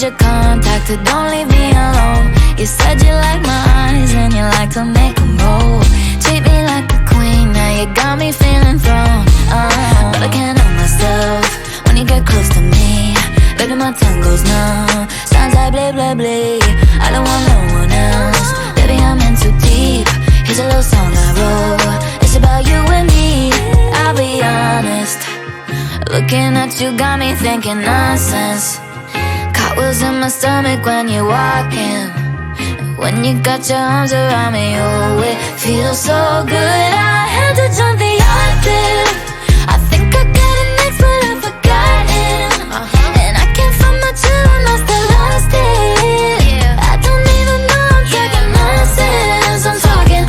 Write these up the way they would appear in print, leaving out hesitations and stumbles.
your contact, so don't leave me alone. You said you like my eyes and you like to make them roll. Treat me like a queen, now you got me feeling thrown. But I can't help myself when you get close to me. Baby, my tongue goes numb, sounds like blah, blah, blah. I don't want no one else, baby, I'm in too deep. Here's a little song I wrote, it's about you and me. I'll be honest, looking at you got me thinking nonsense. Cartwheels in my stomach when you're walking. When you got your arms around me, oh, it feels so good. I had to jump the octave. I think I got an ex, but I've forgotten. And I can't find my chill, I must have lost it. I don't even know I'm talking nonsense. I'm talking.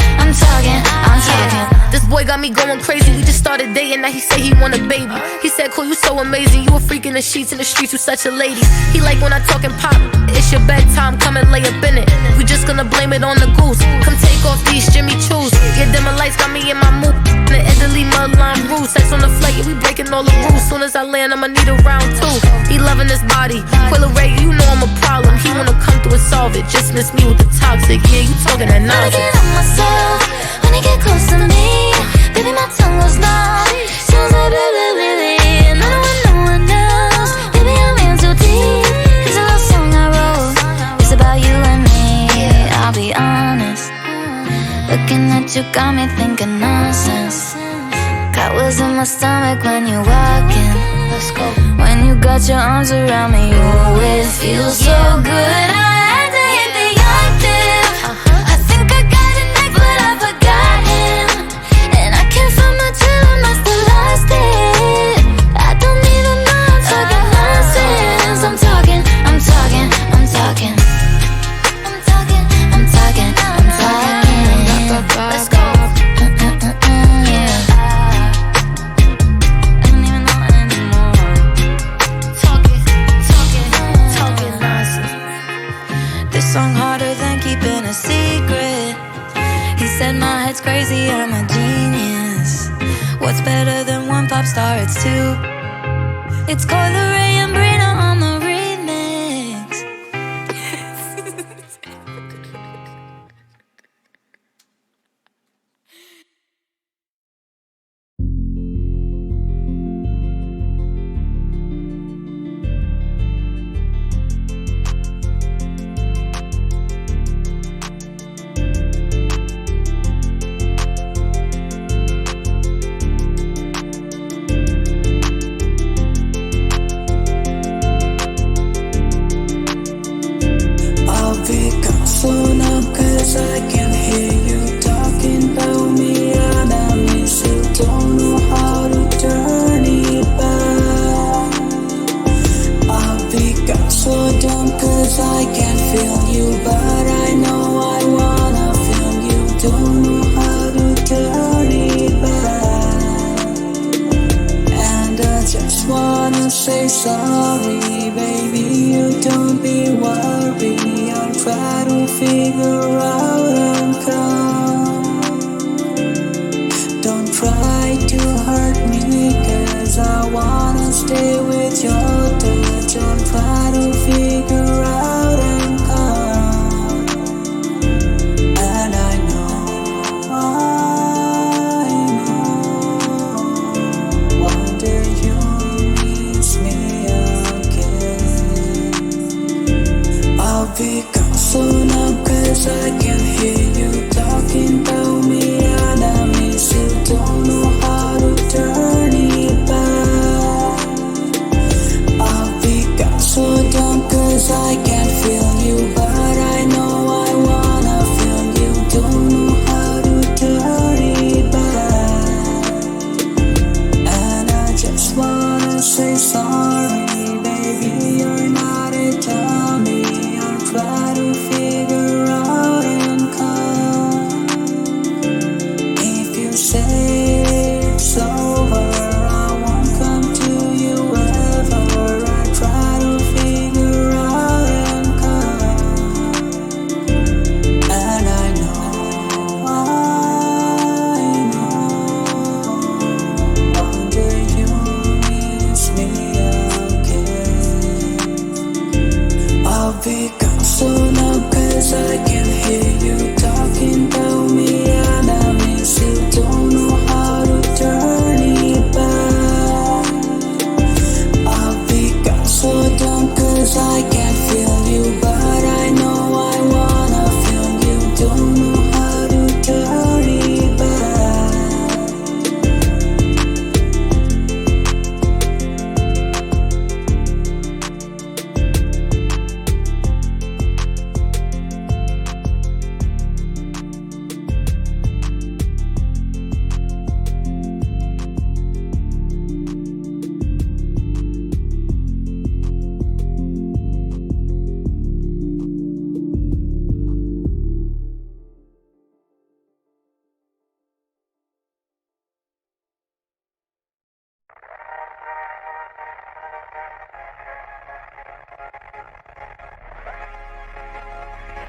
This boy got me going crazy. We just started dating, now he say he want a baby. He said, cool, you so amazing. You a freak in the sheets, in the streets, you such a lady. He like when I talk and pop. It's your bedtime, come and lay up in it. We just gonna blame it on the goose. Come take off these Jimmy Choos. Yeah, dimmer lights got me in my mood. The Italy mudline roof. Sex on the flight, yeah, we breaking all the rules. Soon as I land, I'ma need a round two. He loving his body. Quilla Ray, you know I'm a problem. He wanna come through and solve it. Just miss me with the toxic. Yeah, you talking that nonsense. I can't help myself when you get close to me. Baby, my tongue goes numb, sounds like blah, blah, blah. And I don't want no one else, baby, I'm in too deep. Here's a little song I wrote, it's about you and me. I'll be honest, looking at you got me thinking nonsense. Cartwheels in my stomach when you're walking. Let's go. When you got your arms around me, oh, it feels so good. I had to hit the octave. I think I got an ex, but I've forgotten. And I can't find my chill, I must have lost it. I don't even know I'm talking nonsense. I'm talking. Let's go. Yeah. I don't even know anymore. Talking nonsense. This song harder than keeping a secret. He said my head's crazy, I'm a genius. What's better than one pop star? It's two. It's Coyle Ray and Brina on the remix. Cause I can hear you talking about me and I miss you. Don't know how to turn it back. I've become so dumb cause I can feel you, but I know I wanna feel you. Don't know how to turn it back. And I just wanna say sorry, baby, you don't be worried. I'll try to figure out and come. Don't try to hurt me cause I wanna stay with your touch. I'll try to figure out and come. And I know one day you'll miss me again. I'll become so numb cause I can hear you talking about me and I miss you. Don't know how to turn it back. I'll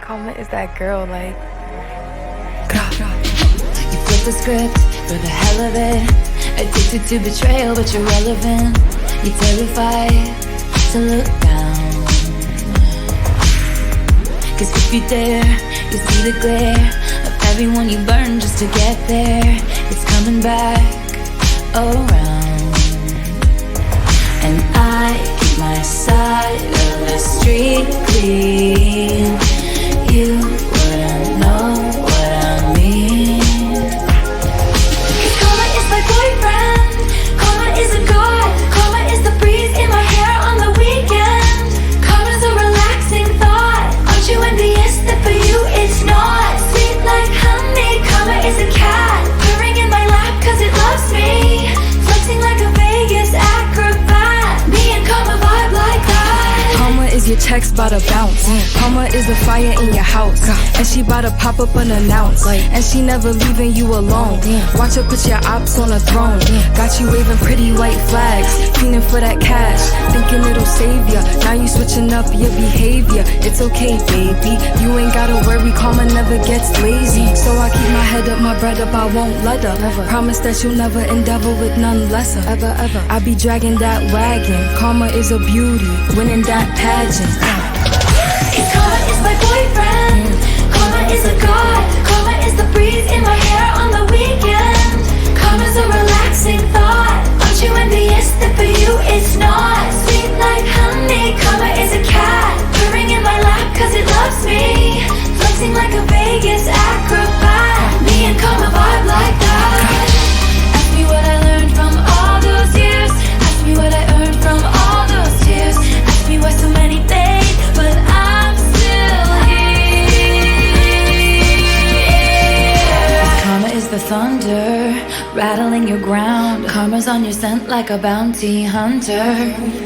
Karma is that girl, like. You flip the script for the hell of it. Addicted to betrayal, but you're relevant. You're terrified to look down. Cause if you dare, you see the glare of everyone you burn just to get there. It's coming back around. And I keep my side of the street clean. You wouldn't know what I mean. Cause karma is my boyfriend. Karma is a god. Karma is the breeze in my hair on the weekend. Karma's a relaxing thought. Aren't you envious that for you it's not? Sweet like honey. Karma is a cat purring in my lap cause it loves me. Flexing like a Vegas acrobat. Me and karma vibe like that. Karma is your checks bout to bounce. Karma is the fire in your house. And she bout to pop up unannounced. And she never leaving you alone. Watch her put your ops on a throne. Got you waving pretty white flags. Fiending for that cash. Thinking it'll save ya. Now you switching up your behavior. It's okay, baby. You ain't gotta worry. Karma never gets lazy. So I keep my head up, my bread up. I won't let her. Promise that you'll never endeavor with none lesser. Ever. I be dragging that wagon. Karma is a beauty. Winning that pageant. Cause karma is my boyfriend. Karma is a god. Karma is the breeze in my hair on the weekend. Karma's a relaxing thought. Aren't you envious that for you it's not? Sweet like honey. Karma is a cat purring in my lap cause it loves me. Flexing like a Vegas acrobat. Me and karma vibe like that. Ask me what I learned from all those years. Ask me what I earned from all those tears. Ask me why so many fade, but I'm still here. Karma is the thunder rattling your ground. Karma's on your scent like a bounty hunter.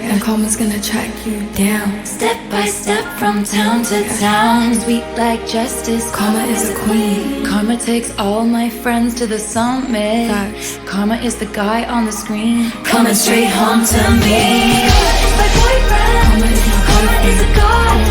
And karma's gonna track you down. Step by step from town to town. Sweet like justice. Karma is a queen. Karma takes all my friends to the summit. Facts. Karma is the guy on the screen coming straight home to me. Karma is my boyfriend. Karma is my Karma is a god.